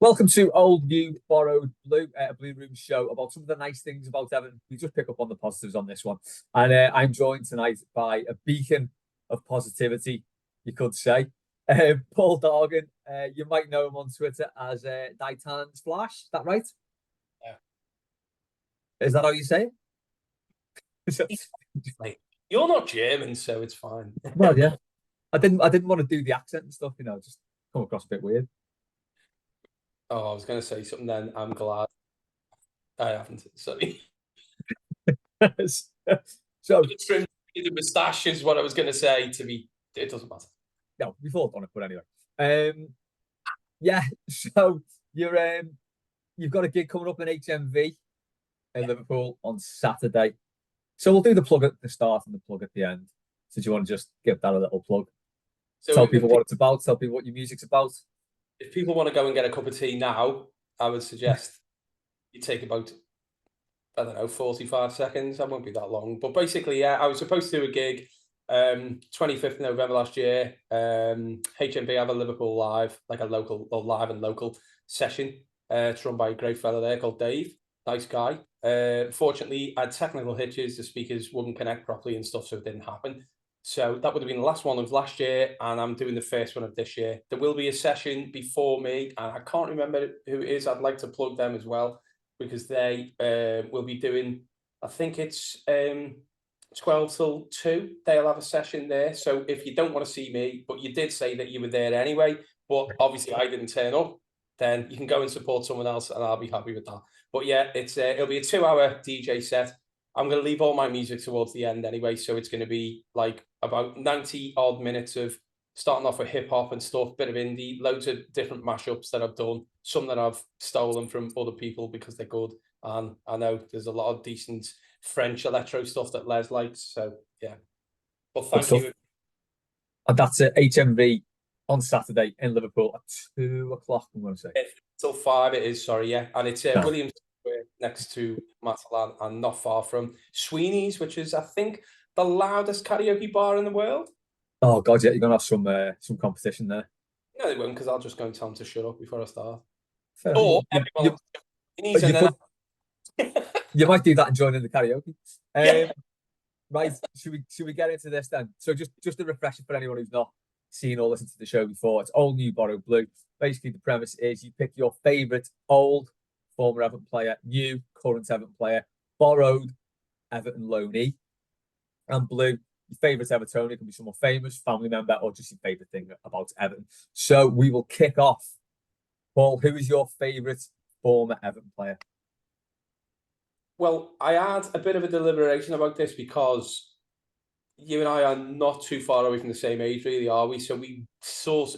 Welcome to Old New Borrowed Blue, a Blue Room show about some of the nice things about Everton. We just pick up on the positives on this one. And I'm joined tonight by a beacon of positivity, you could say. Paul Dargan, you might know him on Twitter as Die Tanzfläche. Is that right? Yeah. Is that how you say it? Mate, you're not German, so it's fine. Well, yeah. I didn't want to do the accent and stuff, just come across a bit weird. Oh, I was going to say something then. I'm glad I haven't. Sorry. So the moustache is what I was going to say. It doesn't matter. No, we've all done it, but anyway. Yeah. So you've got a gig coming up in HMV in Liverpool on Saturday. So we'll do the plug at the start and the plug at the end. So do you want to just give that a little plug? So tell people what it's about. Tell people what your music's about. If people want to go and get a cup of tea now, I would suggest you take about, 45 seconds. That won't be that long. But basically, yeah, I was supposed to do a gig 25th of November last year. HMV have a Liverpool live, like a local or live and local session. It's run by a great fella there called Dave. Nice guy. Fortunately, I had technical hitches. The speakers wouldn't connect properly and stuff, so it didn't happen. So that would have been the last one of last year, and I'm doing the first one of this year. There will be a session before me, and I can't remember who it is. I'd like to plug them as well, because they will be doing, I think it's 12 till 2. They'll have a session there. So if you don't want to see me, but you did say that you were there anyway, but obviously I didn't turn up, then you can go and support someone else, and I'll be happy with that. But yeah, it'll be a 2-hour DJ set. I'm going to leave all my music towards the end anyway, so it's going to be like about 90 odd minutes of starting off with hip hop and stuff, bit of indie, loads of different mashups that I've done, some that I've stolen from other people because they're good, and I know there's a lot of decent French electro stuff that Les likes. So yeah, well, thank you. And that's at HMV on Saturday in Liverpool at 2 o'clock. I'm going to say till 5. It is, sorry, yeah, and it's Williams next to Matalan and not far from Sweeney's, which is, I think, the loudest karaoke bar in the world. Oh God, yeah, you're gonna have some competition there. No, they won't, because I'll just go and tell them to shut up before I start. Fair. Or you might do that and join in the karaoke. Right, should we get into this then? So just a refresher for anyone who's not seen or listened to the show before. It's Old New Borrowed Blue. Basically, the premise is you pick your favourite old former Everton player, new current Everton player, borrowed Everton loanee, and blue, your favourite Evertonian. Can be someone famous, family member, or just your favourite thing about Everton. So we will kick off. Paul, who is your favourite former Everton player? Well, I had a bit of a deliberation about this because you and I are not too far away from the same age, really, are we? So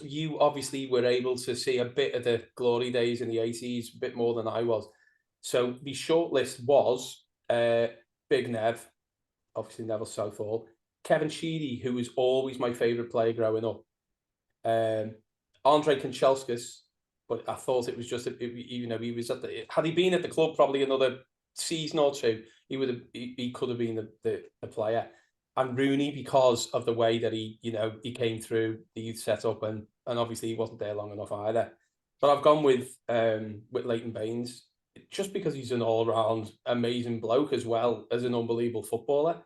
you obviously were able to see a bit of the glory days in the 80s, a bit more than I was. So the shortlist was Big Nev, obviously Neville Southall, Kevin Sheedy, who was always my favourite player growing up, Andre Kanchelskis, but I thought it was just, he was had he been at the club probably another season or two, he could have been the player. And Rooney, because of the way that he came through the youth setup, and obviously he wasn't there long enough either. But I've gone with Leighton Baines, just because he's an all-round amazing bloke as well as an unbelievable footballer.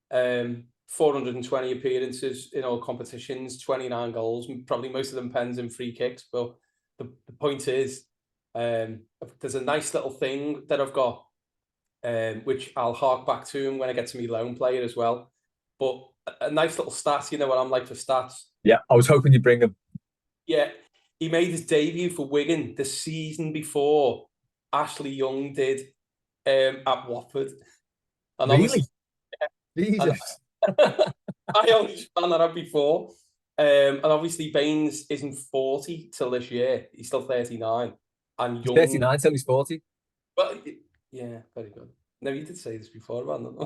420 appearances in all competitions, 29 goals, probably most of them pens and free kicks. But the point is, there's a nice little thing that I've got, which I'll hark back to him when I get to my loan player as well. But a nice little stat, you know what I'm like for stats. Yeah, I was hoping you'd bring him. Yeah, he made his debut for Wigan the season before Ashley Young did at Watford. And really? Jesus. I only found that out before. And obviously Baines isn't 40 till this year. He's still 39. And Young... 39 till he's 40? Well, yeah, very good. No, you did say this before, man.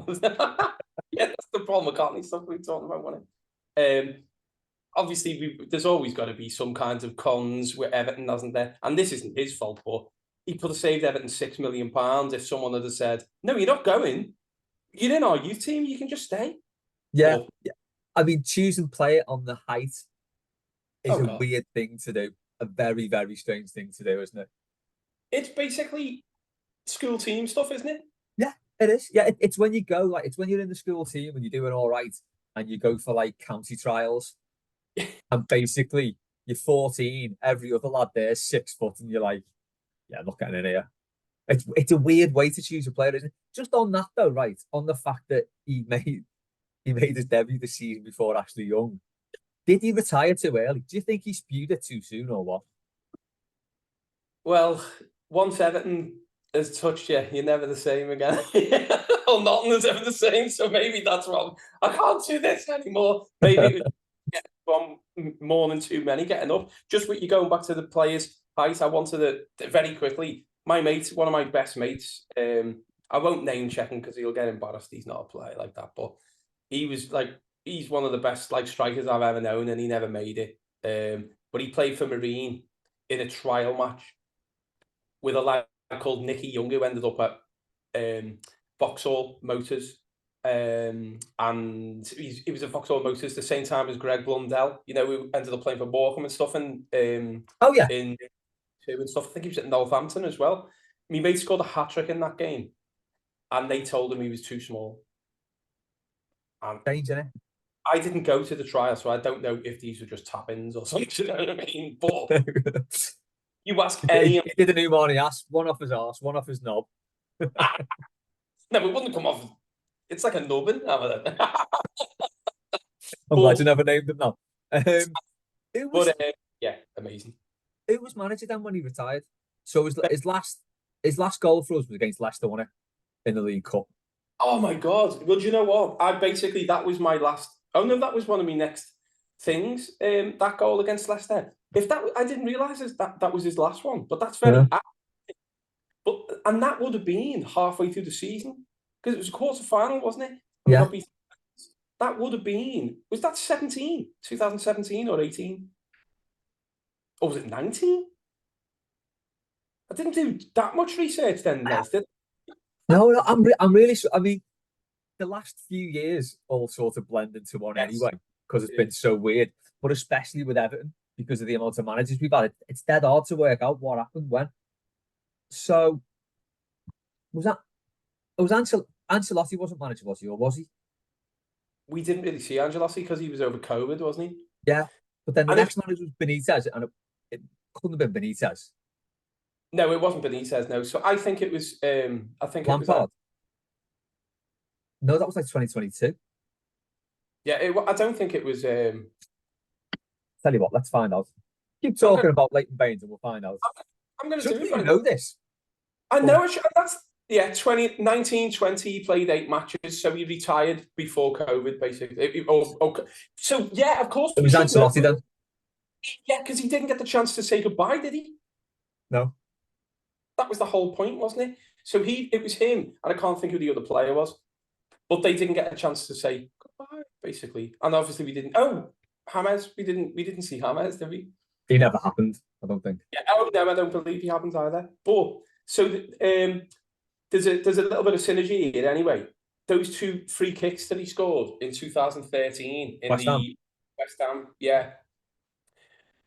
Yeah, that's the Paul McCartney stuff we were talking about, wasn't it? Obviously, there's always got to be some kinds of cons where Everton hasn't there. And this isn't his fault, but he could have saved Everton £6 million if someone had said, no, you're not going. You're in our youth team. You can just stay. Yeah. I mean, choosing player on the height is a weird thing to do. a very, very strange thing to do, isn't it? It's basically school team stuff, isn't it? Yeah, it is. Yeah, it's when you go, like, it's when you're in the school team and you're doing all right and you go for like county trials and basically you're 14, every other lad there's 6 foot, and you're like, yeah, I'm not getting in here. It's a weird way to choose a player, isn't it? Just on that though, right? On the fact that he made his debut the season before Ashley Young. Did he retire too early? Do you think he spewed it too soon or what? Well, once Everton has touched you, you're never the same again. Well, nothing is ever the same, so maybe that's wrong. I can't do this anymore. Maybe it was one more than too many getting up. Just with you going back to the players' height, I wanted to very quickly. My mate, one of my best mates, I won't name check him because he'll get embarrassed. He's not a player like that, but he was like, he's one of the best like strikers I've ever known, and he never made it. But he played for Marine in a trial match with a lad called Nicky Young, who ended up at Vauxhall Motors. And he was at Vauxhall Motors the same time as Greg Blundell, you know, who ended up playing for Morecambe and stuff, and Oh yeah, in two and stuff. I think he was at Northampton as well. My mate scored a hat-trick in that game, and they told him he was too small. And strange, isn't it? I didn't go to the trial, so I don't know if these were just tap-ins or something, you know what I mean? But you ask any... He did a new morning ass, one off his arse, one off his knob. No, it wouldn't come off. It's like a nubbin. I'm glad you never named him now. Yeah, amazing. Who was manager then when he retired? So his last goal for us was against Leicester, wasn't it? In the League Cup. Oh my God. Well, do you know what? That was my last. Oh no, that was one of my next things. That goal against Leicester. I didn't realise that was his last one, but that's very. Yeah. And that would have been halfway through the season because it was a quarter final, wasn't it? Yeah. That would have been. Was that 2017 or 18? Or was it 19? I didn't do that much research then, Les, did I? No, I'm really. I mean, the last few years all sort of blend into one anyway because it's been so weird. But especially with Everton, because of the amount of managers we've had, it's dead hard to work out what happened when. So was Ancelotti wasn't manager, was he, or was he? We didn't really see Ancelotti because he was over COVID, wasn't he? Yeah, but then the next manager was Benitez, and it couldn't have been Benitez. No, it wasn't Benitez. No, so I think it was. Lampard. No, that was like 2022. Yeah, I don't think it was. Tell you what, let's find out. Keep talking about Leighton Baines, and we'll find out. I'm going to do it. You know this? I know it. That's 2019-20. He played 8 matches, so he retired before COVID, basically. So yeah, of course. It was Ancelotti then. Yeah, because he didn't get the chance to say goodbye, did he? No. That was the whole point, wasn't it? So it was him, and I can't think who the other player was, but they didn't get a chance to say goodbye, basically. And obviously, we didn't. Oh, James, we didn't see James, did we? He never happened, I don't think. Yeah, oh no, I don't believe he happened either. But so there's a little bit of synergy here anyway. Those 2 free kicks that he scored in 2013 in West Ham, yeah,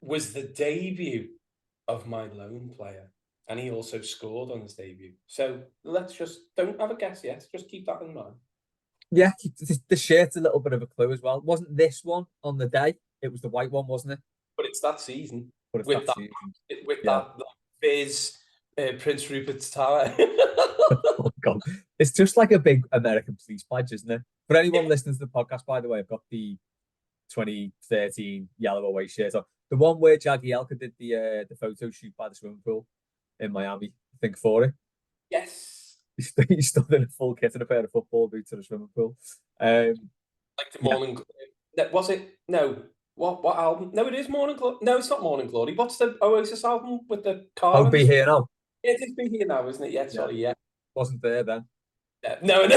was the debut of my loan player. And he also scored on his debut. So let's just don't have a guess yet. Just keep that in mind. Yeah, the shirt's a little bit of a clue as well. Wasn't this one on the day? It was the white one, wasn't it? But it's that season. With that Fizz Prince Rupert's Tower. Oh God, it's just like a big American police badge, isn't it? For anyone listening to the podcast, by the way, I've got the 2013 yellow away shirt on. The one where Jagielka did the photo shoot by the swimming pool in Miami, I think, for it. Yes. He stood in a full kit and a pair of football boots in a swimming pool. Like the Morning... Was it? No. What album? No, it is Morning Glory. No, it's not Morning Glory. What's the Oasis album with the car? Oh, Be Here Now. It is Be Here Now, isn't it? Yeah, sorry, yeah. Wasn't there then. Yeah. No.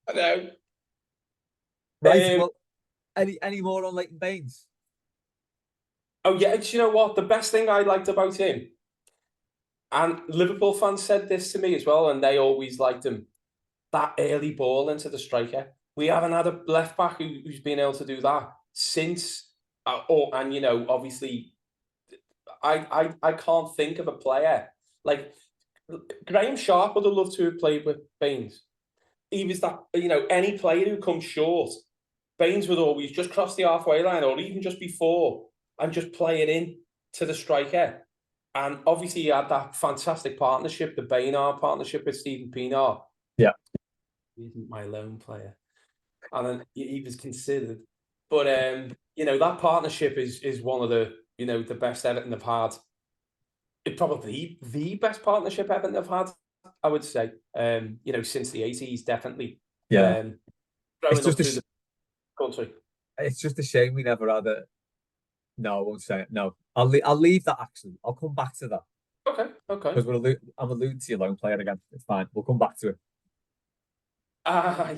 I know. Right, well, any more on Leighton Baines? Oh, yeah, do you know what? The best thing I liked about him, and Liverpool fans said this to me as well, and they always liked him, that early ball into the striker. We haven't had a left-back who's been able to do that since And you know, obviously, I can't think of a player like Graham Sharp would have loved to have played with Baines. He was that, you know, any player who comes short, Baines would always just cross the halfway line or even just before and just play it in to the striker. And obviously, he had that fantastic partnership, the Baynard partnership with Stephen Pienaar. Yeah. He isn't my lone player. And then he was considered. But, you know, that partnership is one of the, you know, the best Everton have had. It probably the best partnership Everton have had, I would say. You know, since the 80s, definitely. Yeah. Growing It's up just through the country. it's just a shame we never had a. No, I won't say it. No, I'll leave that actually. I'll come back to that Okay. because I'm alluding to your lone player again. It's fine. We'll come back to it.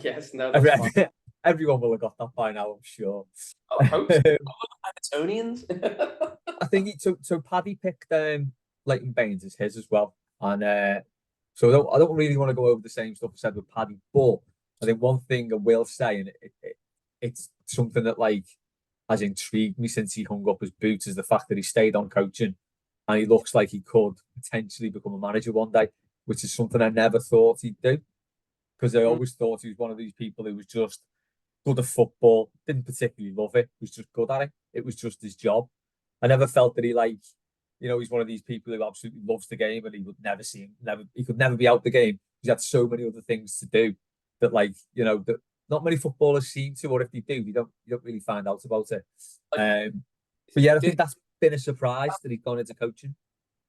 Yes, no, that's fine. Everyone will have got that by now, I'm sure. I hope so. Evertonians. I think so. Paddy picked Leighton Baines as his as well, and so I don't really want to go over the same stuff I said with Paddy, but I think one thing I will say, and it's something that like has intrigued me since he hung up his boots, is the fact that he stayed on coaching, and he looks like he could potentially become a manager one day, which is something I never thought he'd do, because I always thought he was one of these people who was just good at football, didn't particularly love it, was just good at it. It was just his job. I never felt that he like, you know, he's one of these people who absolutely loves the game and he would never see him, he could never be out the game. He's had so many other things to do that, like, you know, that not many footballers seem to, or if they do, you don't really find out about it. But yeah, I think that's been a surprise that he's gone into coaching.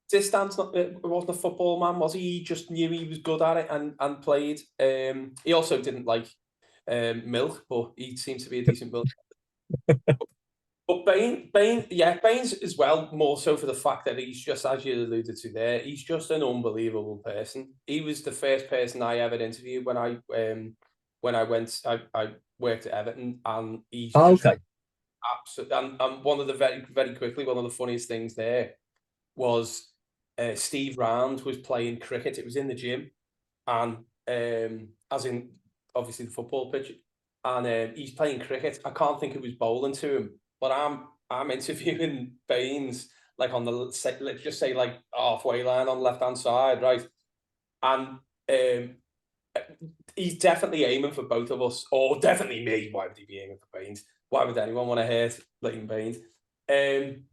Distance wasn't a football man, was he? He just knew he was good at it and played. He also didn't like milk, but he seemed to be a decent milk. But Baines as well, more so for the fact that he's just, as you alluded to there, he's just an unbelievable person. He was the first person I ever interviewed when I worked at Everton, and he's just absolutely. And one of the very quickly, one of the funniest things there was Steve Round was playing cricket. It was in the gym, and as in obviously the football pitch, and he's playing cricket. I can't think who was bowling to him, but I'm interviewing Baines like on the, let's just say, like halfway line on the left hand side, right? And he's definitely aiming for both of us, or definitely me. Why would he be aiming for Baines? Why would anyone want to hurt Leighton Baines? And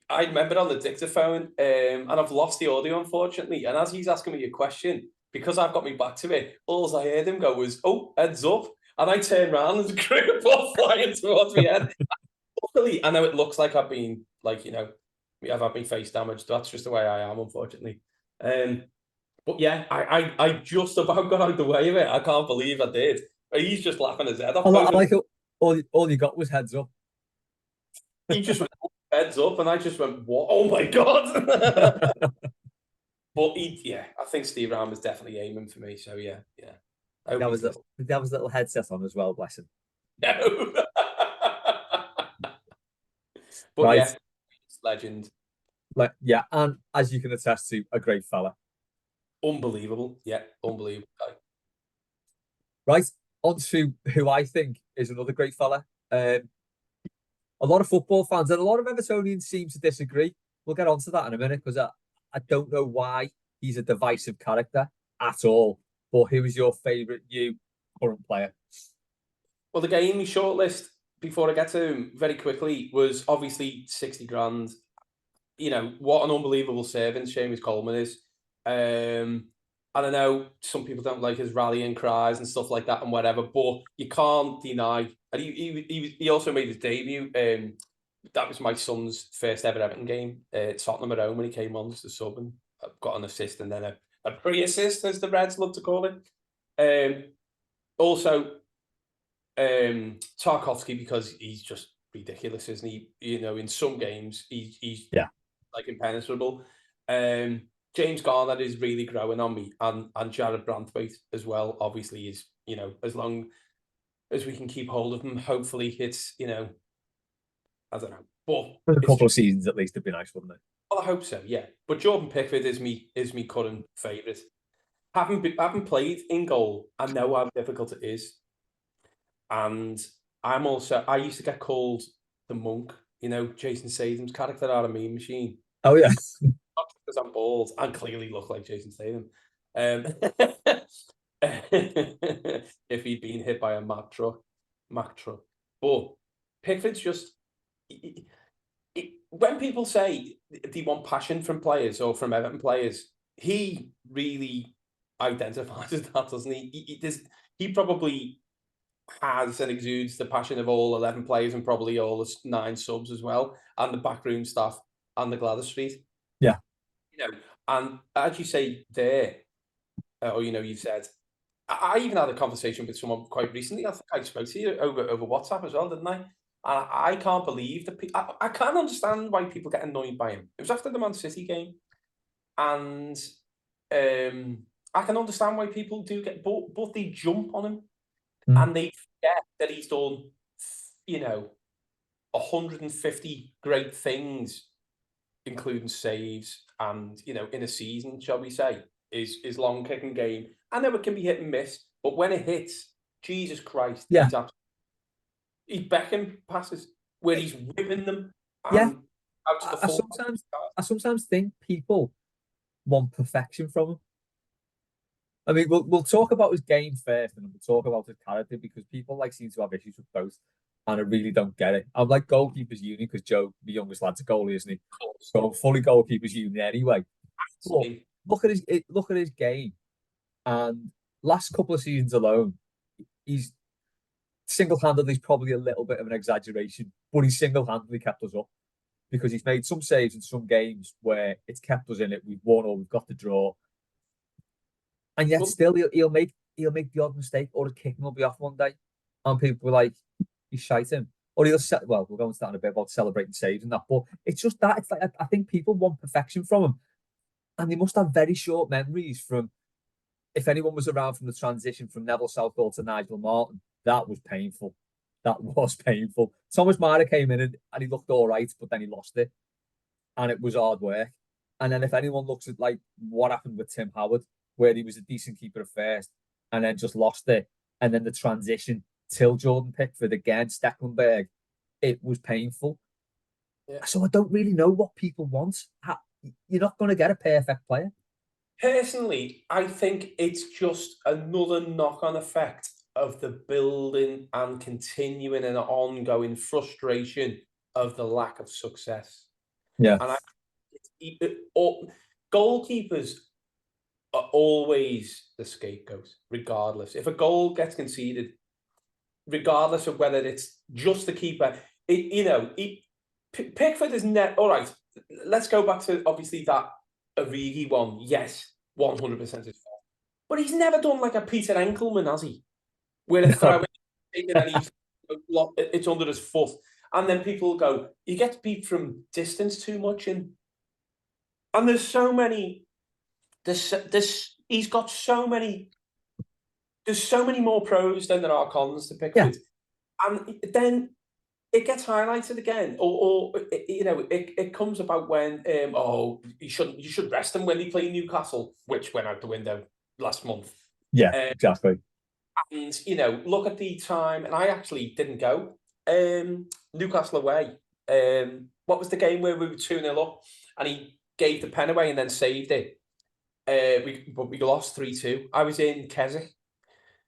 I remember on the dictaphone, and I've lost the audio, unfortunately. And as he's asking me a question, because I've got me back to it, all I heard him go was, "Oh, heads up." And I turned around and the cricket ball flying towards me head. Luckily, I know it looks like I've been, like, you know, I've had my face damaged. That's just the way I am, unfortunately. But yeah, I just about got out of the way of it. I can't believe I did. He's just laughing his head off. I like it. All you got was heads up. He just went heads up, and I just went, "What? Oh my god!" But I think Steve Ram was definitely aiming for me. So yeah. That was little headset on as well, bless him. No. But right. Yeah, legend. Like, yeah, and as you can attest to, a great fella. Unbelievable. Yeah, unbelievable guy. Right, on to who I think is another great fella. A lot of football fans and a lot of Evertonians seem to disagree. We'll get onto that in a minute, because I don't know why he's a divisive character at all. But who is your favourite new current player? Well, the game shortlist, before I get to him very quickly, was obviously 60 grand. You know, what an unbelievable servant Seamus Coleman is. I don't know, some people don't like his rallying cries and stuff like that and whatever, but you can't deny. And he also made his debut. That was my son's first ever Everton game, Tottenham at home, when he came on as the sub and got an assist and then a pre-assist, as the Reds love to call it. Also, Tarkowski, because he's just ridiculous, isn't he? You know, in some games he's like impenetrable. James Garner is really growing on me, and Jared Branthwaite as well. Obviously, is, you know, as long as we can keep hold of him, hopefully it's, you know, I don't know, but for a couple of seasons at least, it'd be nice, wouldn't it? Well, I hope so. Yeah, but Jordan Pickford is me current favourite. Haven't played in goal, I know how difficult it is, and I used to get called the monk, Jason Statham's character out of Mean Machine. Oh yeah. Not because I'm bald and clearly look like Jason Statham. If he'd been hit by a Mack truck. But Pickford's just... when people say they want passion from players or from Everton players, he really identifies as that, doesn't he? He probably has and exudes the passion of all 11 players and probably all the 9 subs as well, and the backroom staff and the Gladys Street. Yeah. And as you say there, or you said, I even had a conversation with someone quite recently. I think I spoke to you over WhatsApp as well, didn't I? And I can't believe that I can't understand why people get annoyed by him. It was after the Man City game, and I can understand why people do get, but they jump on him, and they forget that he's done, 150 great things, including saves, and in a season, shall we say, is long kicking game. I know it can be hit and miss, but when it hits, Jesus Christ, yeah, he's Beckham passes where he's whipping them. Yeah, out to the I sometimes think people want perfection from him. I mean, we'll talk about his game first, and we'll talk about his character, because people seem to have issues with both, and I really don't get it. I'm like goalkeepers union because Joe, the youngest lad's a goalie, isn't he? So I'm fully goalkeepers union anyway. But look at his game, and last couple of seasons alone, he's single-handedly, probably a little bit of an exaggeration, but he single-handedly kept us up, because he's made some saves in some games where it's kept us in it. We've won or we've got the draw, and yet still he'll make the odd mistake, or the kicking will be off one day, and people are like, "He's shite him," or he'll well, we're going to start in a bit about celebrating saves and that, but it's just that it's like I think people want perfection from him, and they must have very short memories from, if anyone was around from the transition from Neville Southall to Nigel Martin, that was painful. That was painful. Thomas Mara came in and he looked all right, but then he lost it, and it was hard work. And then if anyone looks at what happened with Tim Howard, where he was a decent keeper at first and then just lost it, and then the transition till Jordan Pickford again, Stecklenberg, it was painful. Yeah. So I don't really know what people want. You're not going to get a perfect player. Personally, I think it's just another knock-on effect of the building and continuing and ongoing frustration of the lack of success. Yeah. And goalkeepers are always the scapegoat, regardless. If a goal gets conceded, regardless of whether it's just the keeper, Pickford is net. All right, let's go back to obviously that Origi one. Yes, 100% his fault. But he's never done like a Peter Enkelman, has he? Where a throw in and it's under his foot. And then people go, he gets beat from distance too much. And there's so many, he's got so many, there's so many more pros than there are cons to Pickford. Yeah. And then it gets highlighted again, or it comes about when you should rest them when they play Newcastle, which went out the window last month. Yeah, exactly. And look at the time, and I actually didn't go. Newcastle away. What was the game where we were 2-0 up, and he gave the pen away and then saved it? We lost 3-2. I was in Keswick.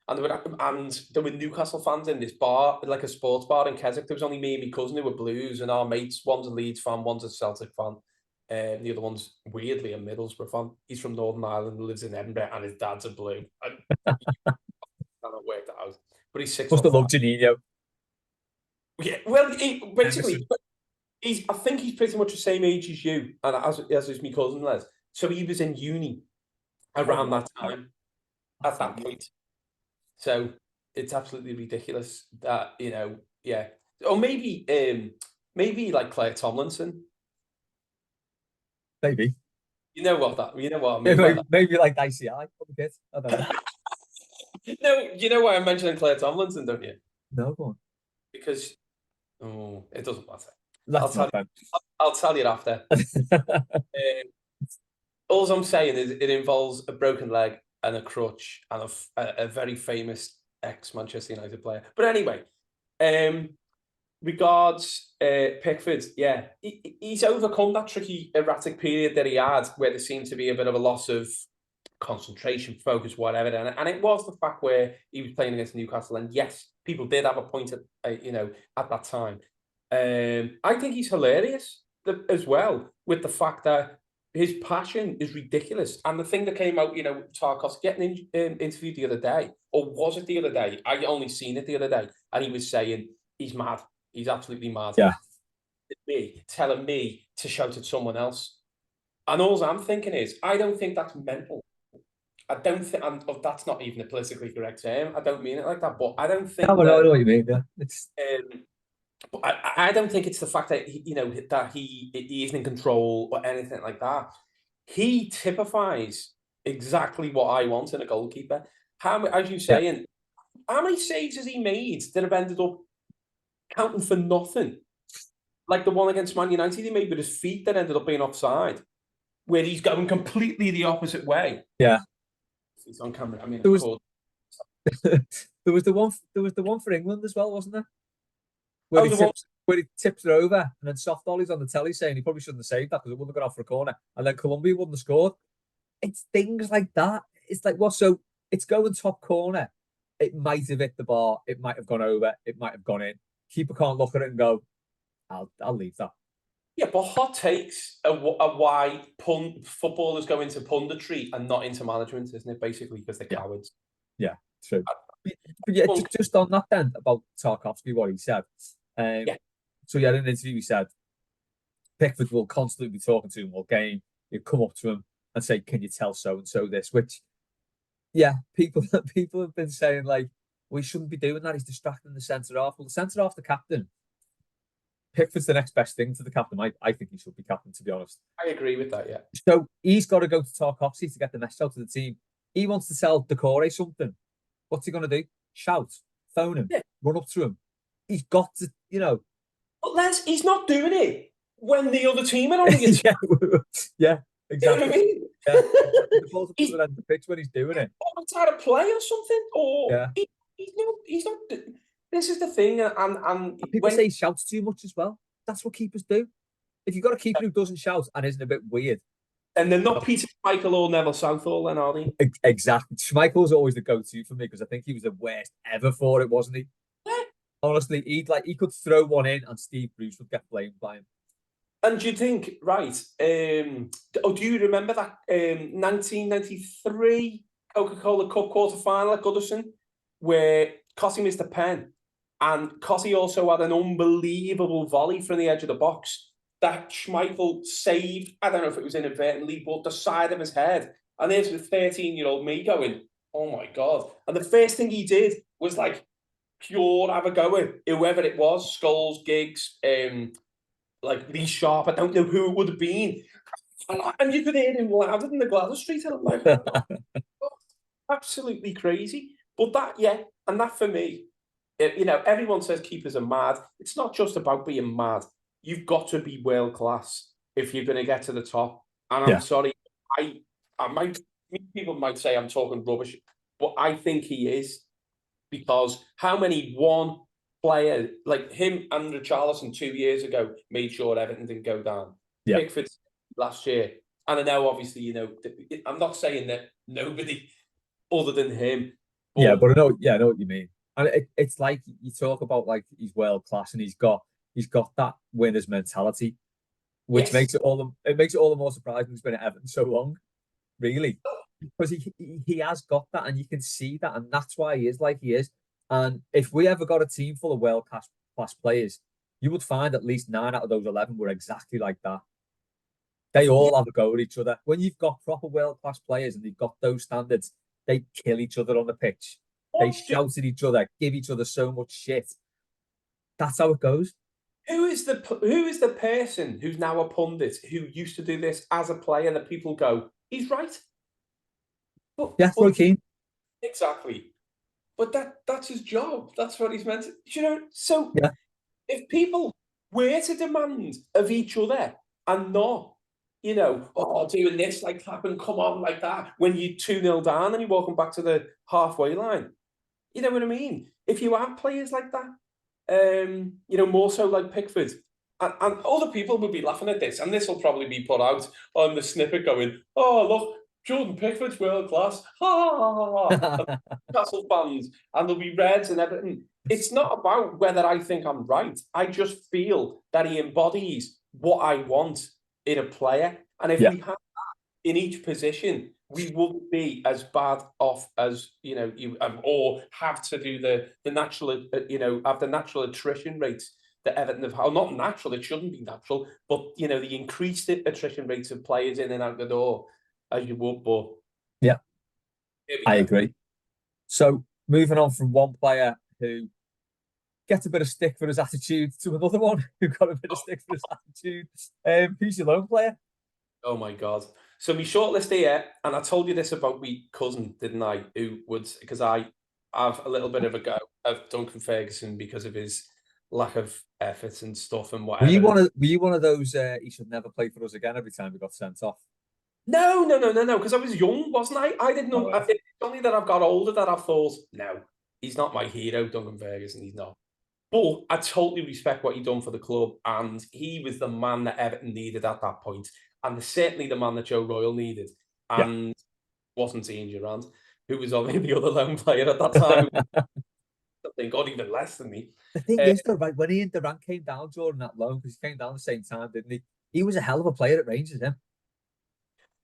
And there were Newcastle fans in this bar, like a sports bar in Keswick. There was only me and my cousin who were Blues, and our mates, one's a Leeds fan, one's a Celtic fan. The other one's, weirdly, a Middlesbrough fan. He's from Northern Ireland, lives in Edinburgh, and his dad's a Blue. I cannot work that out. But he's 6'5". Must have loved Janino. Yeah, well, basically, I think he's pretty much the same age as you, and as is my cousin Les. So he was in uni around that time, at that point. So it's absolutely ridiculous that, yeah. Or maybe like Claire Tomlinson. Maybe. You know what I mean? Maybe like ICI. I don't know. No, you know why I'm mentioning Claire Tomlinson, don't you? No, go on. Because, it doesn't matter. I'll tell you after. All I'm saying is it involves a broken leg and a crutch and a very famous ex-Manchester United player. But anyway, regards Pickford, yeah, he's overcome that tricky, erratic period that he had where there seemed to be a bit of a loss of concentration, focus, whatever. And it was the fact where he was playing against Newcastle. And yes, people did have a point at that time. I think he's hilarious as well, with the fact that his passion is ridiculous. And the thing that came out, Tarkovsky getting interviewed the other day, or was it the other day? I only seen it the other day. And he was saying, he's mad. He's absolutely mad. Yeah. Telling me to shout at someone else. And all I'm thinking is, I don't think that's mental. I don't think, that's not even a politically correct term. I don't mean it like that, but I don't think. I know what you mean. Yeah. It's. I don't think it's the fact that he isn't in control or anything like that. He typifies exactly what I want in a goalkeeper. As you saying, how many saves has he made that have ended up counting for nothing? Like the one against Man United he made with his feet that ended up being offside, where he's going completely the opposite way. Yeah, he's on camera. I mean, there was the one for England as well, wasn't there? Where he tips it over and then soft Ollie's on the telly saying he probably shouldn't have saved that because it wouldn't have gone off for a corner, and then Colombia wouldn't have scored. It's things like that. It's like what? So it's going top corner. It might have hit the bar. It might have gone over. It might have gone in. Keeper can't look at it and go, I'll leave that. Yeah, but hot takes are why footballers go into punditry and not into management, isn't it? Basically, because they're cowards. Yeah, true. But yeah, just on that then about Tarkovsky, what he said. So in an interview, he said Pickford will constantly be talking to him all game. You come up to him and say, "Can you tell so and so this?" Which, people have been saying like, we shouldn't be doing that. He's distracting the centre half. Well, the centre half, the captain. Pickford's the next best thing to the captain. I think he should be captain, to be honest. I agree with that, yeah. So he's got to go to Tarkovsky to get the message out to the team. He wants to tell Decore something. What's he going to do? Shout, phone him, run up to him. He's got to, But Les, he's not doing it when the other team are on the yeah, exactly. You know what I mean? Yeah. The ball's at the pitch when he's doing it. Or trying to play or something. Or he's not. This is the thing, and people say he shouts too much as well. That's what keepers do. If you've got a keeper who doesn't shout and isn't a bit weird, and they're not Peter Schmeichel or Neville Southall, then are they? Exactly. Schmeichel's always the go-to for me because I think he was the worst ever for it, wasn't he? Yeah. Honestly, he could throw one in and Steve Bruce would get blamed by him. And do you think, right? Do you remember that 1993 Coca-Cola Cup quarter-final at Goodison where Cossie missed a pen? And Cossie also had an unbelievable volley from the edge of the box that Schmeichel saved. I don't know if it was inadvertently, but the side of his head. And there's the 13-year-old me going, oh my God. And the first thing he did was like pure have a go at whoever it was, Scholes, Giggs, like Lee Sharp. I don't know who it would have been. And you could hear him louder than the Gladys Street. And I'm like, oh, absolutely crazy. But that for me, everyone says keepers are mad. It's not just about being mad. You've got to be world class if you're going to get to the top. And I'm sorry, people might say I'm talking rubbish, but I think he is, because how many one player like him and Richarlison 2 years ago made sure Everton didn't go down. Yeah. Pickford last year, and I know obviously I'm not saying that nobody other than him. But I know what you mean. And it's like you talk about like he's world class and he's got that winner's mentality, which makes it all the more surprising he's been at Everton so long, really, because he has got that and you can see that, and that's why he is like he is. And if we ever got a team full of world class players, you would find at least 9 out of those 11 were exactly like that. They all have a go at each other. When you've got proper world class players and they've got those standards, they kill each other on the pitch. They shout at each other, give each other so much shit. That's how it goes. Who is the person who's now a pundit who used to do this as a player that people go, he's right? Roy Keane. Exactly. But that's his job. That's what he's meant to. So if people were to demand of each other and not, doing this like clapping, come on like that, when you're 2-0 down and you're walking back to the halfway line. You know what I mean? If you have players like that, more so like Pickford. And other people will be laughing at this, and this will probably be put out on the snippet going, oh, look, Jordan Pickford's world class. Ha, ha, ha, ha. And Castle fans, and there'll be Reds and everything. It's not about whether I think I'm right. I just feel that he embodies what I want in a player. And if we had that in each position, we wouldn't be as bad off as, or have to do the natural, have the natural attrition rates that Everton have had. Not natural, it shouldn't be natural, but, the increased attrition rates of players in and out the door as you would. But yeah, I agree. So moving on from one player who gets a bit of stick for his attitude to another one who got a bit of stick for his attitude. Who's your lone player? Oh my God. So my shortlist here, and I told you this about my cousin, didn't I? Because I have a little bit of a go of Duncan Ferguson because of his lack of effort and stuff and whatever. Were you one of those he should never play for us again every time he got sent off? No, because I was young, wasn't I? I didn't know. It's only that I've got older that I thought, no, he's not my hero, Duncan Ferguson, he's not. But I totally respect what he done for the club, and he was the man that Everton needed at that point, and certainly the man that Joe Royle needed, and wasn't Ian Durrant, who was only the other lone player at that time. I think, God, even less than me. The thing is, though, right, when Ian Durrant came down during that loan, because he came down the same time, didn't he? He was a hell of a player at Rangers, him.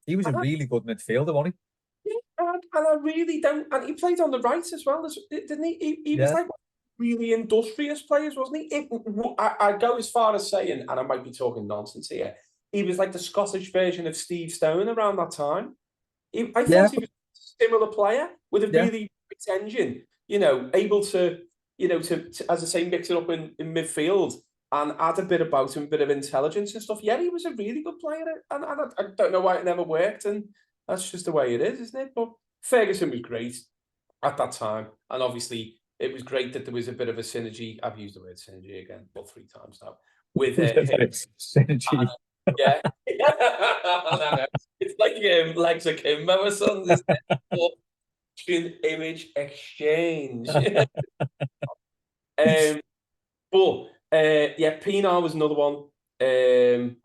He was a really good midfielder, wasn't he? Yeah, and I really don't. And he played on the right as well, didn't he? He was like really industrious players, wasn't he? I go as far as saying, and I might be talking nonsense here, he was like the Scottish version of Steve Stone around that time. I thought he was a similar player with a really great engine, able to, to, as I say, mix it up in midfield and add a bit about him, a bit of intelligence and stuff. Yeah, he was a really good player, and I don't know why it never worked, and that's just the way it is, isn't it? But Ferguson was great at that time, and obviously it was great that there was a bit of a synergy. I've used the word synergy again, about 3 times now. With synergy. Yeah. It's like legs of Kimbo or something, isn't it? Image exchange. Pienaar was another one.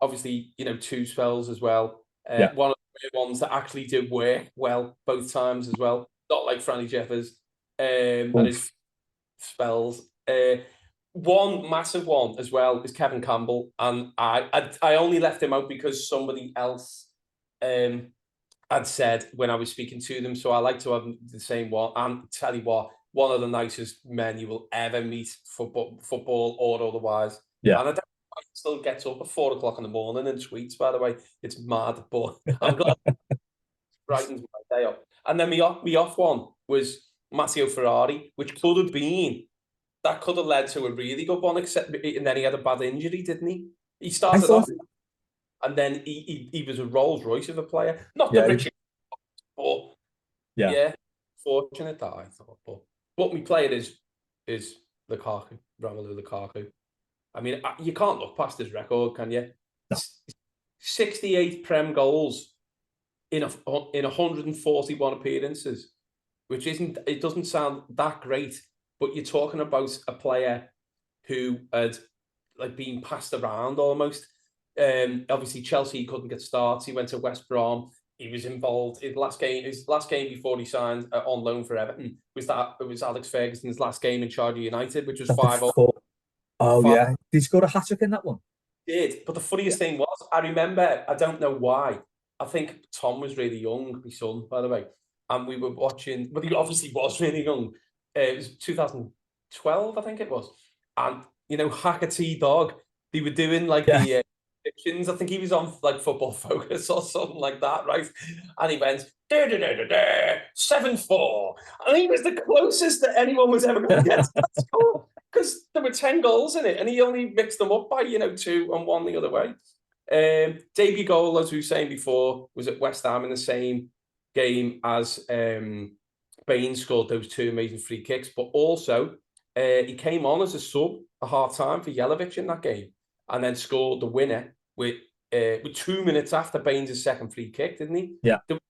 Obviously, 2 spells as well. One of the ones that actually did work well both times as well. Not like Franny Jeffers and his spells. One massive one as well is Kevin Campbell, and I only left him out because somebody else had said when I was speaking to them. So I like to have the same one. And tell you what, one of the nicest men you will ever meet, football or otherwise. Yeah. And I don't know why he still gets up at 4 o'clock in the morning and tweets, by the way. It's mad, but I'm glad it brightens my day up. And then me off one was Matteo Ferrari, which could have led to a really good one, and then he had a bad injury, didn't he? He started off, and then he was a Rolls Royce of a player. Not the richest, but fortunate that I thought. But what my player is Lukaku, Romelu Lukaku. I mean, you can't look past his record, can you? No. 68 Prem goals in 141 appearances, which it doesn't sound that great, but you're talking about a player who had been passed around almost. Obviously, Chelsea, he couldn't get started. He went to West Brom. He was involved in his last game before he signed on loan for Everton. It was Alex Ferguson's last game in charge of United, which was 5-0. Yeah. Did he score a hat-trick in that one? Did. But the funniest thing was, I remember, I don't know why, I think Tom was really young, my son, by the way, and we were watching, but he obviously was really young. It was 2012, I think it was. And, Hackatee Dog, they were doing the predictions. I think he was on Football Focus or something like that, right? And he went 7-4, and he was the closest that anyone was ever going to get to that score because there were 10 goals in it, and he only mixed them up by 2 and 1 the other way. Debut goal, as we were saying before, was at West Ham in the same game as Bain scored those 2 amazing free kicks, but also he came on as a sub a half time for Jelavic in that game, and then scored the winner with 2 minutes after Baines' second free kick, didn't he? Yeah. It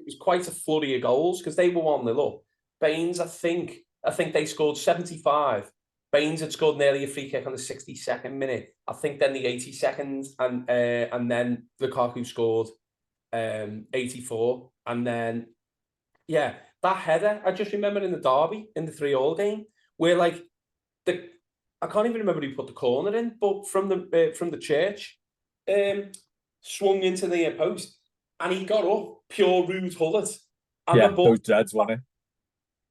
was quite a flurry of goals because they were 1-0 up. Baines, I think they scored 75, Baines had scored nearly a free kick on the 62nd minute. I think then the 82nd, and then Lukaku scored 84, and then that header. I just remember in the derby in the 3-3 game where like I can't even remember who put the corner in, but from the church, swung into the post, and he got up pure Ruud Gullit. And those dreads, wasn't it?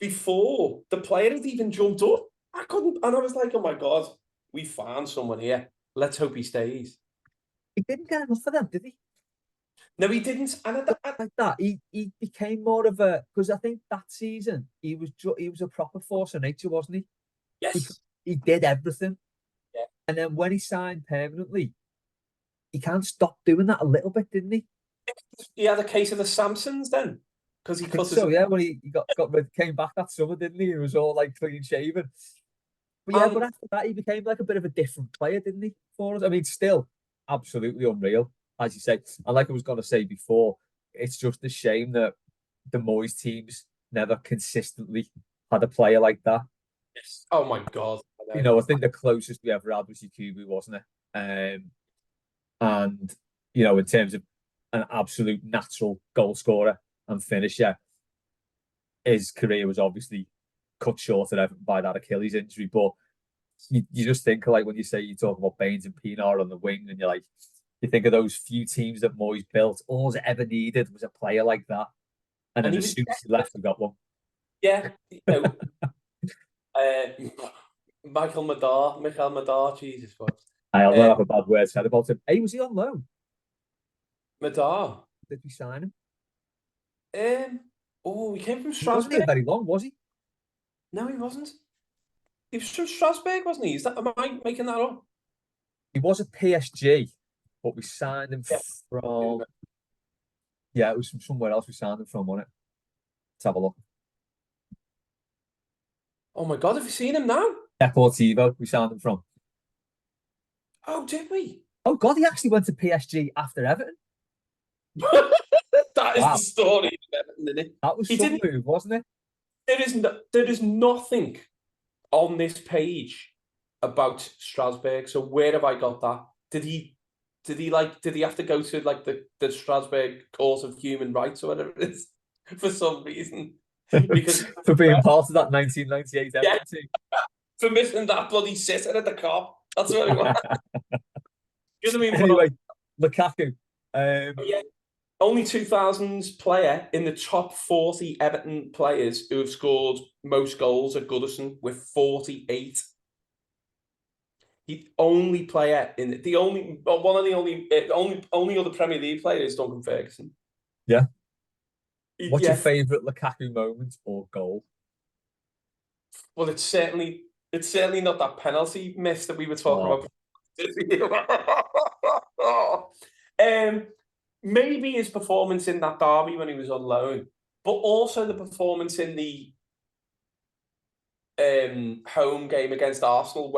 Before the player had even jumped up, I couldn't, and I was like, "Oh my god, we found someone here. Let's hope he stays." He didn't get enough for them, did he? No, he didn't. And like that, he became more of a, because I think that season he was a proper force of nature, wasn't he? Yes, he did everything. Yeah. And then when he signed permanently, he can't stop doing that a little bit, didn't he? He had a case of the Samsons then, because he cut his... when he came back that summer, didn't he? He was all like clean shaven. But but after that, he became like a bit of a different player, didn't he? For us, I mean, still absolutely unreal, as you say. And like I was going to say before, it's just a shame that the Moyes teams never consistently had a player like that. Yes. Oh my god! I think the closest we ever had was Yakubu, wasn't it? And in terms of an absolute natural goal scorer and finisher, his career was obviously cut short by that Achilles injury. But you just think, like, when you talk about Baines and Pienaar on the wing, and you think of those few teams that Moyes built. All it ever needed was a player like that, and then as soon as he left, we got one. Yeah, Michael Madar, Jesus Christ. I'll not have a bad word said about him. Hey, was he on loan? Madar? Did we sign him? He came from Strasbourg. He wasn't here very long, was he? No, he wasn't. He was from Strasbourg, wasn't he? Am I making that up? He was at PSG, but we signed him from... Yeah, it was from somewhere else we signed him from, wasn't it? Let's have a look. Oh my God, have you seen him now? Deportivo, we signed him from. Oh, did we? Oh God, he actually went to PSG after Everton. That is the story of Everton, isn't it? That was some move, wasn't it? There is nothing on this page about Strasbourg. So where have I got that? Did he have to go to like the Strasbourg Court of Human Rights or whatever it is for some reason? Because for being part of that 1998 Everton team. For missing that bloody sitter at the Cop. That's what it was. You know what I mean? Anyway, Lukaku. Only 2000s player in the top 40 Everton players who have scored most goals at Goodison with 48. The only player in the only other Premier League player is Duncan Ferguson. Yeah. What's your favourite Lukaku moment or goal? Well, it's certainly not that penalty miss that we were talking about. Maybe his performance in that derby when he was on loan, but also the performance in the home game against Arsenal,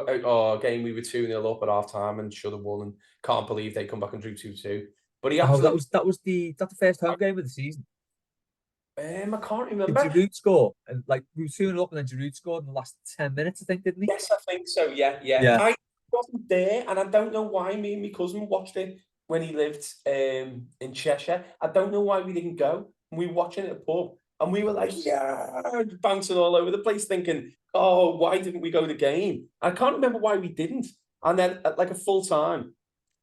game we were 2-0 up at half time and should have won, and can't believe they come back and drew 2-2. But he actually that was the first home game of the season. I can't remember. Did Giroud score? And we were 2-0 up, and then Giroud scored in the last 10 minutes, I think, didn't he? Yes, I think so. Yeah. I wasn't there, and I don't know why. Me and my cousin watched it when he lived in Cheshire. I don't know why we didn't go. We were watching it at a pub, and we were like, bouncing all over the place, thinking, oh, why didn't we go to the game? I can't remember why we didn't. And then at like a full time,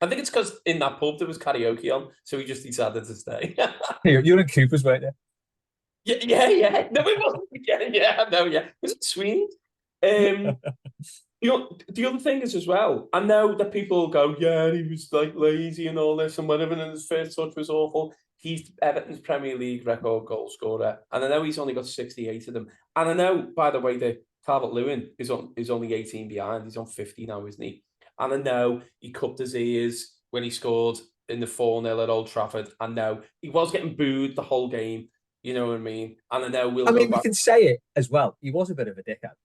I think it's because in that pub there was karaoke on, so we just decided to stay. You're in Cooper's, weren't you? Yeah. No, it wasn't. Yeah. Was it Sweeney? The other thing is as well, I know that people go, he was like lazy and all this and whatever, and his first touch was awful. He's Everton's Premier League record goal scorer, and I know he's only got 68 of them. And I know, by the way, that Calvert-Lewin is only 18 behind. He's on 50 now, isn't he? And I know he cupped his ears when he scored in the 4-0 at Old Trafford. I know he was getting booed the whole game. You know what I mean? And I know we can say it as well. He was a bit of a dickhead.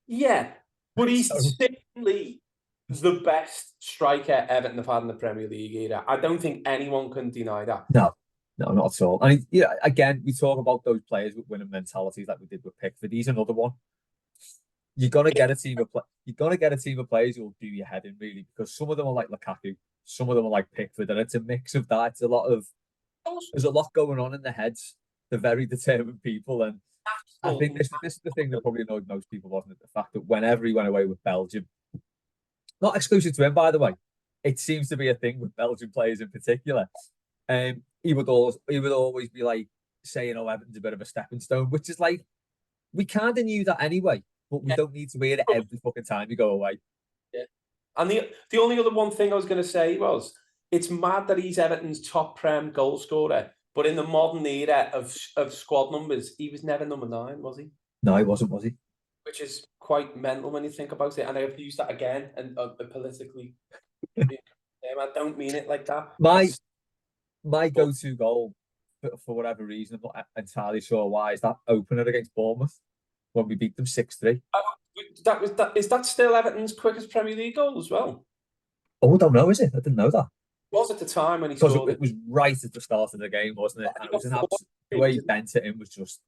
Yeah, but he's certainly the best striker Everton have had in the Premier League era. I don't think anyone can deny that. No, not at all. And again, we talk about those players with winning mentalities like we did with Pickford. He's another one. you're gonna get a team of you're gonna get a team of players who will do your head in really, because some of them are like Lukaku, some of them are like Pickford, and it's a mix of that. It's a lot of there's a lot going on in their heads. They're very determined people, and I think this is the thing that probably annoyed most people, wasn't it? The fact that whenever he went away with Belgium, not exclusive to him, by the way, it seems to be a thing with Belgian players in particular. He would always be like saying, "Oh, Everton's a bit of a stepping stone," which is like we kind of knew that anyway, but we Yeah. don't need to hear it every fucking time you go away. Yeah. And the only other one thing I was going to say was it's mad that he's Everton's top Prem goal scorer, but in the modern era of squad numbers, he was never number 9, was he? No, he wasn't, was he? Which is quite mental when you think about it. And I've used that again and politically. I don't mean it like that. My go-to goal for whatever reason, I'm not entirely sure why, is that opener against Bournemouth when we beat them 6-3. Is that still Everton's quickest Premier League goal as well? Oh, I don't know, is it? I didn't know that. It was at the time when he Because scored it was right at the start of the game, wasn't it? And it was the way he bent it in was just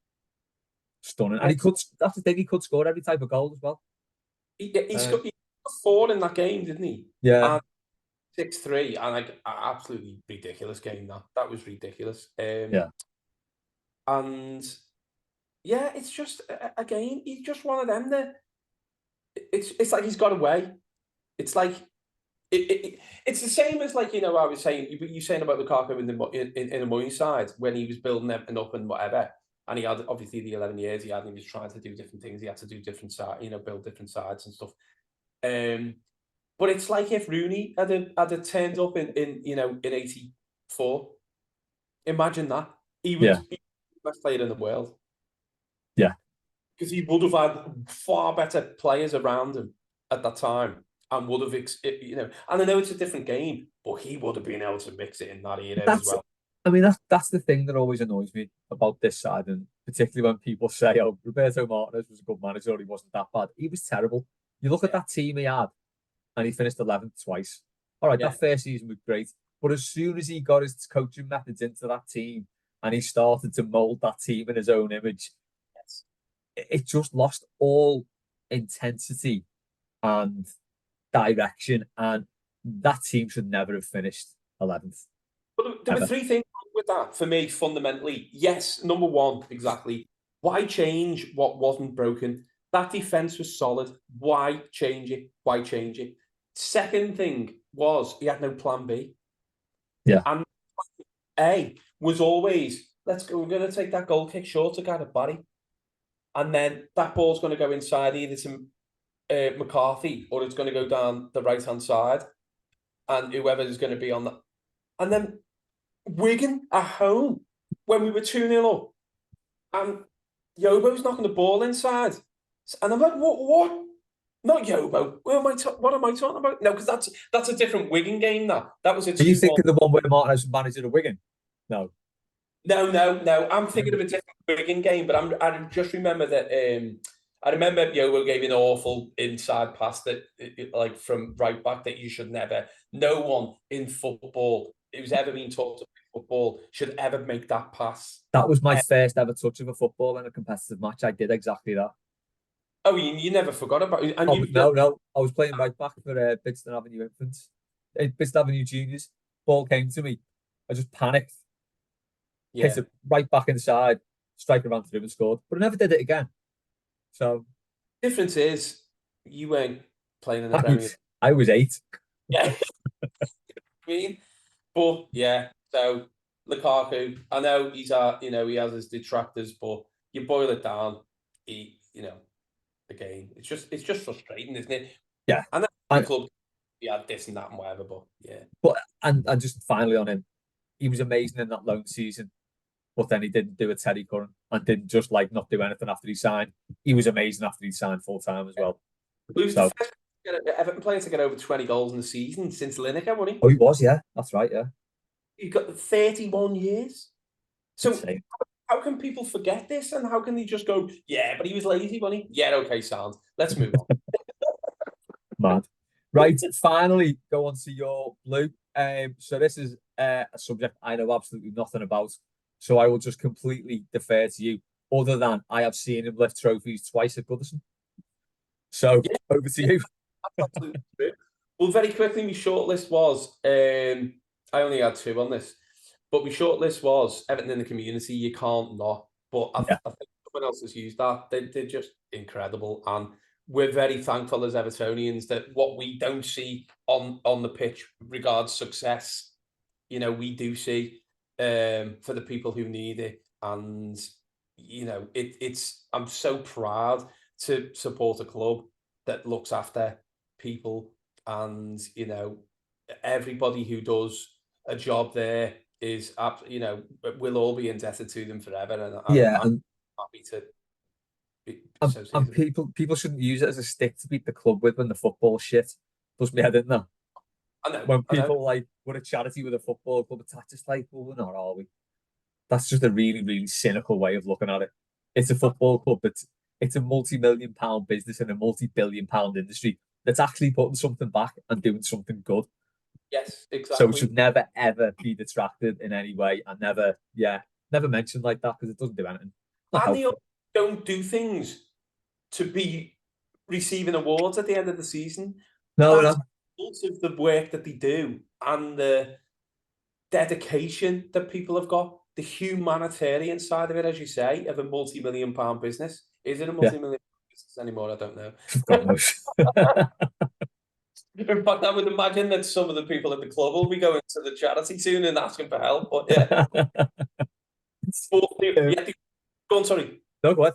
stunning. And that's the thing, he could score every type of goal as well. He scored 4 in that game, didn't he? Yeah. And 6-3, and like absolutely ridiculous game. That was ridiculous. Yeah. And yeah, it's just again, he's just one of them that it's like he's got away. It's like it's the same as like, I was saying, you saying about Lukaku in the money side when he was building everything up and whatever, and he had obviously the 11 years he had, and he was trying to do different things. He had to do different sides, build different sides and stuff. But it's like if Rooney had turned up in 84. Imagine that. He was the best player in the world. Yeah. Because he would have had far better players around him at that time and would have, and I know it's a different game, but he would have been able to mix it in that era as well. I mean, that's the thing that always annoys me about this side, and particularly when people say, "Oh, Roberto Martinez was a good manager, or he wasn't that bad." He was terrible. You look at that team he had, and he finished 11th twice. All right, that first season was great, but as soon as he got his coaching methods into that team and he started to mold that team in his own image, it just lost all intensity and direction, and that team should never have finished 11th. But there were 3 things with that for me, fundamentally. Yes, number 1, exactly. Why change what wasn't broken? That defense was solid. Why change it? Why change it? Second thing was he had no plan B. Yeah. And A was always, let's go, we're going to take that goal kick short to Gareth Barry. And then that ball's going to go inside either to McCarthy or it's going to go down the right-hand side. And whoever is going to be on that. And then Wigan at home when we were 2-0 up. And Yobo's knocking the ball inside. And I'm like, what? Not Yobo. What am I talking about? No, because that's a different Wigan game. That was a 2-1. Are you thinking the one where Martinez was manager of Wigan? No. No. I'm thinking of a different Wigan game, but I just remember that. I remember Yobo gave an awful inside pass that, like from right back, that you should never. No one in football who's ever been taught to play football should ever make that pass. That was my first ever touch of a football in a competitive match. I did exactly that. Oh, you never forgot about it? And no. I was playing right back for Bidston Avenue Infants. Bidston Avenue Juniors. Ball came to me. I just panicked. Hit it right back inside. Striker ran through and scored. But I never did it again. So difference is you weren't playing in the Premier League. I was 8. Yeah. But yeah, so Lukaku, I know he's he has his detractors, but you boil it down, again, it's just frustrating, isn't it? Yeah. And the club, he had this and that and whatever, but yeah. But and just finally on him, he was amazing in that loan season, but then he didn't do a Terry Curran and didn't just like not do anything after he signed. He was amazing after he signed full time as well. He was the first Everton player to get over 20 goals in the season since Lineker, wasn't he? Oh, he was, yeah. That's right, yeah. He got 31 years. So how can people forget this? And how can they just go, yeah, but he was lazy, wasn't he? Yeah, okay, sound. Let's move on. Mad. Right, finally, go on to your blue. So this is a subject I know absolutely nothing about. So I will just completely defer to you, other than I have seen him lift trophies twice at Goodison. So Yeah, over to you. that's absolutely true. Well, very quickly, my shortlist was, I only had two on this, but my shortlist was Everton in the community. You can't not. But I Yeah, think someone else has used that. They're just incredible. And we're very thankful as Evertonians that what we don't see on the pitch regards success, we do see for the people who need it. And, I'm so proud to support a club that looks after people, and everybody who does a job there is we'll all be indebted to them forever, and yeah, I'm and happy to be and, associated and with it. people shouldn't use it as a stick to beat the club with when the football shit. Does me head in there. When I know. people like we're a charity with a football club, it's just like, well, we're not, are we? That's just a really, really cynical way of looking at it. It's a football club. It's a multi-million-pound business in a multi-billion-pound industry that's actually putting something back and doing something good. Yes, So it should exactly. never ever be detracted in any way, and never mentioned like that because it doesn't do anything. Not And they helpful. don't do things to be receiving awards at the end of the season. No, That's no. most of the work that they do, and the dedication that people have got, the humanitarian side of it, as you say, of a multi-million-pound business. Is it a Yeah, multi-million business anymore? I don't know. God knows. In fact, I would imagine that some of the people at the club will be going to the charity soon and asking for help. But yeah, but, yeah. Go on, sorry. No, go ahead.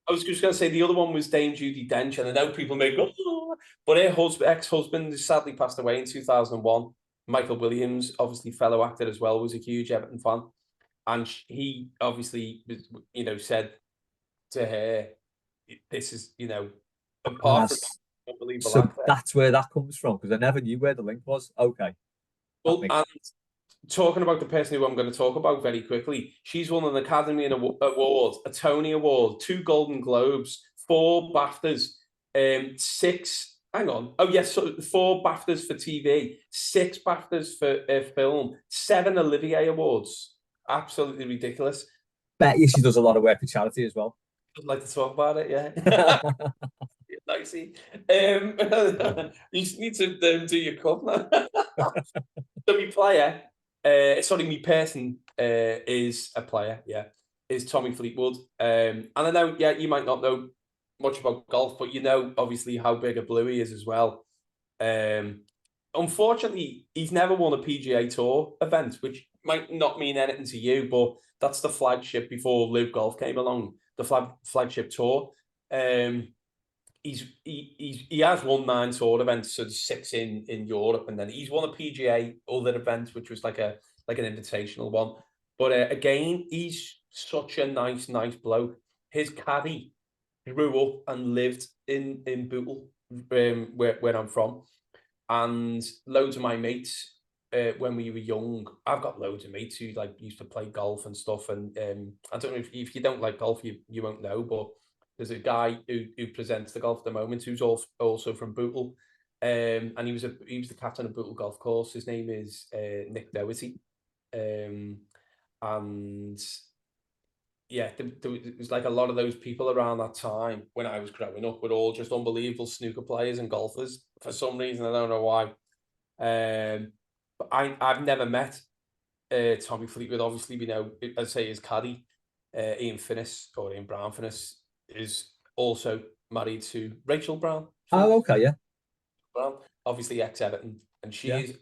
I was just going to say the other one was Dame Judi Dench, and I know people may go, "Oh," but her ex-husband sadly passed away in 2001. Michael Williams, obviously fellow actor as well, was a huge Everton fan, and he obviously, said to her, "This is, apart from That's unbelievable so actor." that's where that comes from because I never knew where the link was. Okay, that Well, makes and talking about the person who I'm going to talk about very quickly, she's won an Academy Award, a Tony Award, 2 Golden Globes, 4 BAFTAs, six. Hang on. Oh yes, so 4 BAFTAs for TV, 6 BAFTAs for film, 7 Olivier Awards. Absolutely ridiculous. bet you she does a lot of work for charity as well. I'd like to talk about it. Yeah. Nicey. You just need to do your cup now. So my player, sorry, my person is a player, yeah, is Tommy Fleetwood. And I know, yeah, you might not know much about golf, but you know, obviously, how big a blue he is as well. Um, Unfortunately, he's never won a PGA Tour event, which might not mean anything to you, but that's the flagship before Live Golf came along, the flagship tour. Um, he has won 9 tour events, so 6 in Europe, and then he's won a PGA other event, which was like an invitational one. But again, he's such a nice bloke. His caddy grew up and lived in Bootle, where I'm from, and loads of my mates. When we were young, I've got loads of mates who like used to play golf and stuff. And I don't know if you don't like golf, you won't know, but there's a guy who presents the golf at the moment who's also from Bootle, and he was the captain of Bootle Golf Course. His name is Nick Doherty, and yeah, there was like a lot of those people around that time when I was growing up were all just unbelievable snooker players and golfers for some reason. I don't know why. But I've never met Tommy Fleetwood. Obviously, I'd say his caddy, Ian Finnis, or Ian Brown Finnis, is also married to Rachel Brown Oh, Finnis. okay, yeah, Brown, obviously ex-Everton, and she yeah. is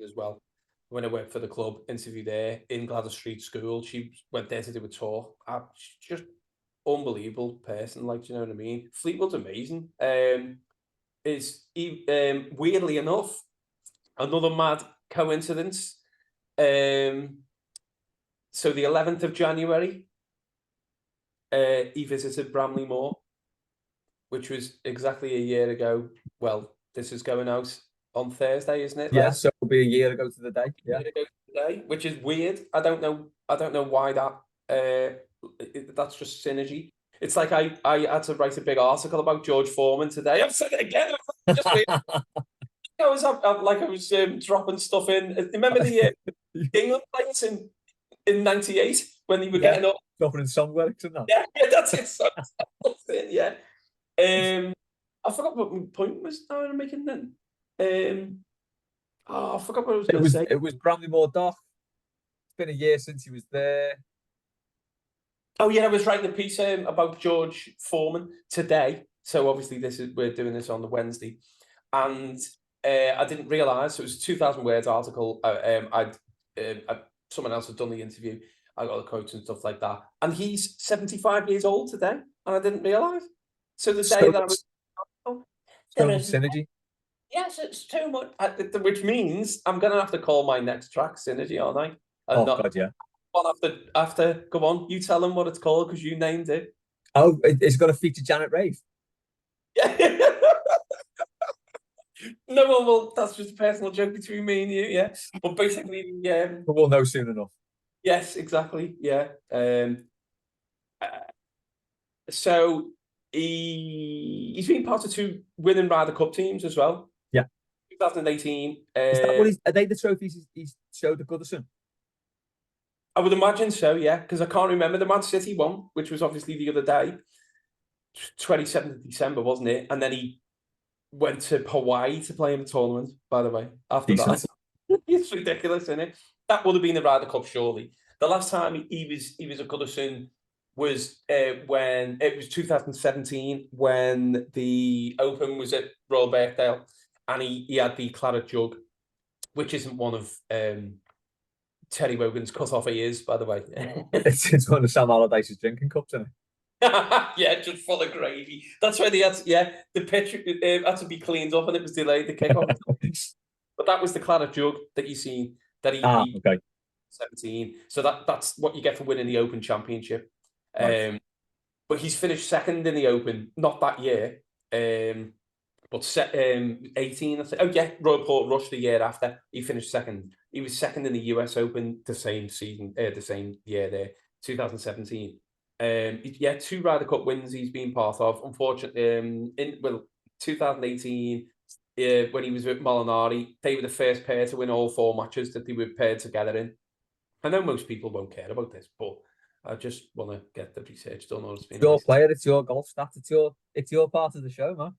as well. When I worked for the club, interviewed there in Gladys Street School, she went there to do a tour. She's just unbelievable person, like, do you know what I mean? Fleetwood's amazing. Weirdly enough, another mad coincidence. So the 11th of January, he visited Bramley Moor, which was exactly a year ago. Well, this is going out on Thursday, isn't it, Yeah, Les? so it'll be a year ago to the day. A Yeah. year ago today, which is weird. I don't know. I don't know why that. That's just synergy. It's like I had to write a big article about George Foreman today. I've said it again. Just I was dropping stuff in. Remember the England players in '98 when they were Yeah, getting up? dropping in song lyrics and that. Yeah, that's it. So, that's it, yeah. I forgot what my point was now I'm making then. I forgot what I was going to say. It was Bramley-Moore Dock. It's been a year since he was there. Oh yeah, I was writing a piece about George Foreman today. So obviously we're doing this on the Wednesday, and I didn't realise, so it was a 2,000 words article. Someone else had done the interview. I got the quotes and stuff like that, and he's 75 years old today, and I didn't realise. So the day that I was, there is synergy. Yes, it's too much, which means I'm going to have to call my next track Synergy, aren't I? And God, yeah. After, come on, you tell them what it's called because you named it. Oh, it's got to feature Janet Rave. Yeah. No one will. That's just a personal joke between me and you. Yeah, but basically, we'll know soon enough. Yes, exactly. Yeah. So he's been part of 2 winning Ryder Cup teams as well. Yeah. 2018. Is that what are they the trophies he's showed at Goodison? I would imagine so, yeah, because I can't remember the Man City one, which was obviously the other day, 27th of December, wasn't it? And then he went to Hawaii to play in the tournament, by the way, after that. It's ridiculous, isn't it? That would have been the Ryder Cup, surely. The last time he was at Goodison was when it was 2017, when the Open was at Royal Birkdale, and he had the claret jug, which isn't one of Terry Wogan's cut off ears, by the way. It's one of Sam Allardyce's drinking cups, isn't it? Yeah, just full of gravy. That's why they had the pitch had to be cleaned up and it was delayed, the kickoff. But that was the claret jug that you seen that he okay. 17. So that's what you get for winning the Open Championship. Nice. But he's finished second in the Open, not that year. But 18, I think. Oh yeah, Royal Portrush the year after. He finished second. He was second in the US Open the same season, the same year there, 2017. 2 Ryder Cup wins he's been part of. Unfortunately, 2018, when he was with Molinari, they were the first pair to win all 4 matches that they were paired together in. I know most people won't care about this, but I just want to get the research done. It's your player, it's your golf stats, it's your part of the show, man.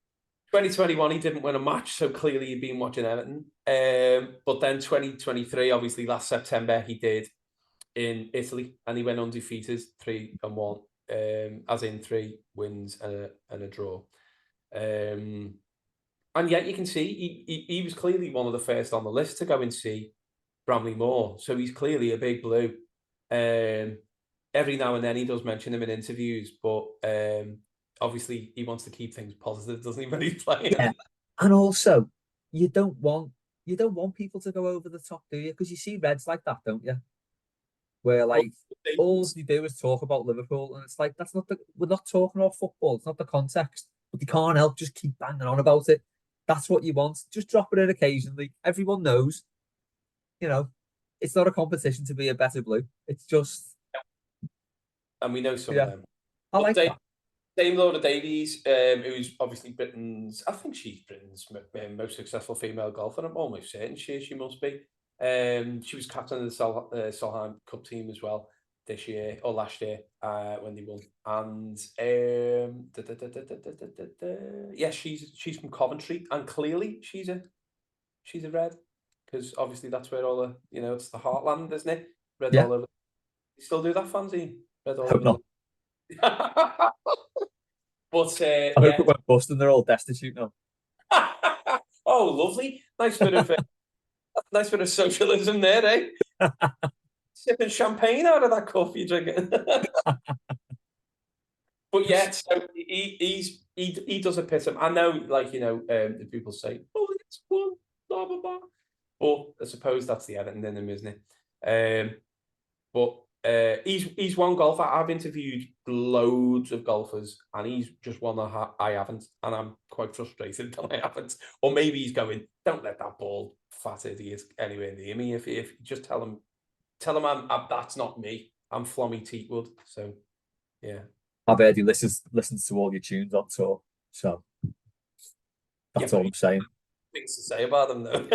2021, he didn't win a match, so clearly he'd been watching Everton. But then 2023, obviously last September, he did in Italy, and he went undefeated, 3-1, as in 3 wins and a draw. And yet you can see he was clearly one of the first on the list to go and see Bramley-Moore. So he's clearly a big blue. Every now and then he does mention him in interviews, but obviously he wants to keep things positive, doesn't he, when he's playing? Yeah. And also, you don't want people to go over the top, do you? Because you see Reds like that, don't you? Where like all they do is talk about Liverpool, and it's like we're not talking about football. It's not the context, but they can't help just keep banging on about it. That's what you want. Just drop it in occasionally. Everyone knows, it's not a competition to be a better blue. It's just, and we know some of them. I like that. Dame Laura Davies, who's obviously I think she's Britain's most successful female golfer. I'm almost certain she must be. She was captain of the Solheim Cup team as well this year or last year when they won. And yeah, she's from Coventry, and clearly she's a Red, because obviously that's where all the it's the heartland, isn't it? Red all over. You still do that, fancy? Red all over. But I hope it went bust and they're all destitute now. Oh, lovely! Nice bit of socialism there, eh? Sipping champagne out of that cup you're drinking. But yeah, so he does epitome. I know, the people say, "Oh, it's one, blah blah blah," but I suppose that's the Everton in him, isn't it? But he's one golfer. I've interviewed loads of golfers, and he's just one that I haven't, and I'm quite frustrated that I haven't. Or maybe he's going, "Don't let that bald fat idiot anywhere near me." If you just tell him I'm that's not me. I'm Flommy Teakwood. So yeah, I've heard he listens to all your tunes on tour, so that's all I'm saying. Things to say about them though.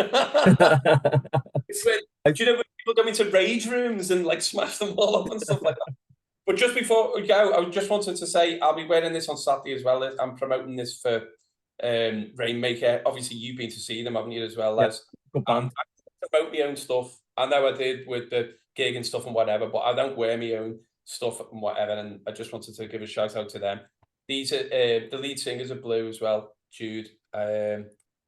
It's when, do you know when people go into rage rooms and smash them all up and stuff like that? But just before we go, I just wanted to say I'll be wearing this on Saturday as well. I'm promoting this for Rainmaker. Obviously, you've been to see them, haven't you, as well, Yeah, Les? good band. I promote my own stuff. I know I did with the gig and stuff and whatever, but I don't wear my own stuff and whatever. And I just wanted to give a shout out to them. These are the lead singers are Blue as well, Jude. And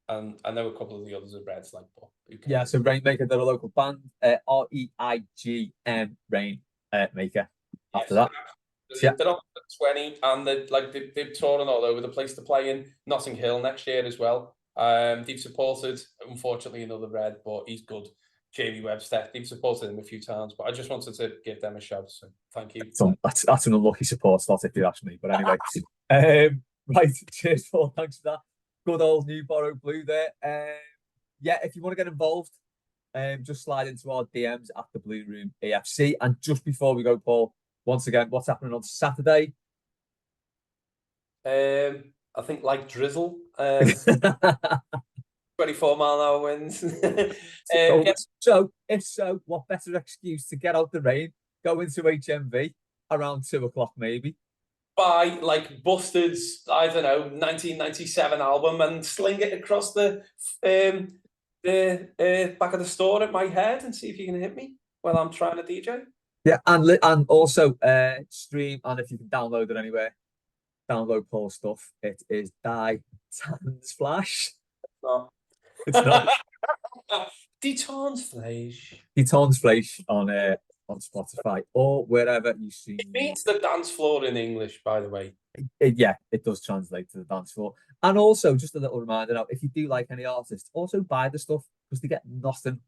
I know a couple of the others are Reds, like, but who cares? Yeah, so Rainmaker, they're a local band. REIGM Rainmaker. After that. They're on 20, and they're touring all over the place. They're playing Notting Hill next year as well. They've supported, unfortunately, another Red, but he's good. Jamie Webster. They've supported him a few times, but I just wanted to give them a shout. So thank you. That's an unlucky support slot if you ask me. But anyway, right. Cheers, Paul. Thanks for that. Good old New Borough Blue there. Yeah, if you want to get involved, just slide into our DMs at the Blue Room AFC. And just before we go, Paul, once again, what's happening on Saturday? I think like drizzle. 24-mile-an-hour winds. So, if so, what better excuse to get out the rain, go into HMV around 2 o'clock maybe? Buy like Busted's, I don't know, 1997 album and sling it across the back of the store at my head and see if you can hit me while I'm trying to DJ. Yeah, and also stream, and if you can download it anywhere, download Paul's stuff. It is Die Tanzfläche. It's not. Die Tanzfläche. Die Tanzfläche on Spotify or wherever you see. It means the dance floor in English, by the way. Yeah, it does translate to the dance floor. And also, just a little reminder now, if you do like any artist, also buy the stuff because they get nothing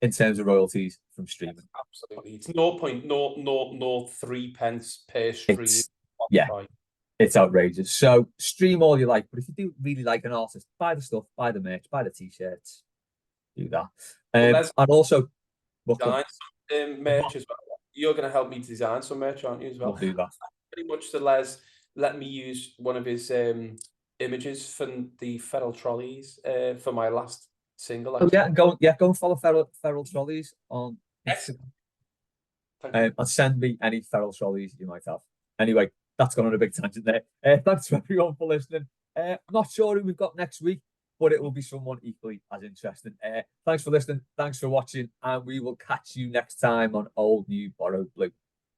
in terms of royalties from streaming. Yes, absolutely. It's 0.0003 pence per stream. It's outrageous. So stream all you like, but if you do really like an artist, buy the stuff, buy the merch, buy the t-shirts, do that. And also design some merch as well. You're going to help me design some merch, aren't you, as well? We'll do that. Pretty much to Les, let me use one of his images from the Feral Trolleys for my last single. Actually. Go and follow Feral Trolleys on Instagram. And send me any Feral Trolleys you might have. Anyway, that's gone on a big tangent there. Thanks to everyone for listening. Not sure who we've got next week, but it will be someone equally as interesting. Thanks for listening. Thanks for watching. And we will catch you next time on Old New Borough Blue.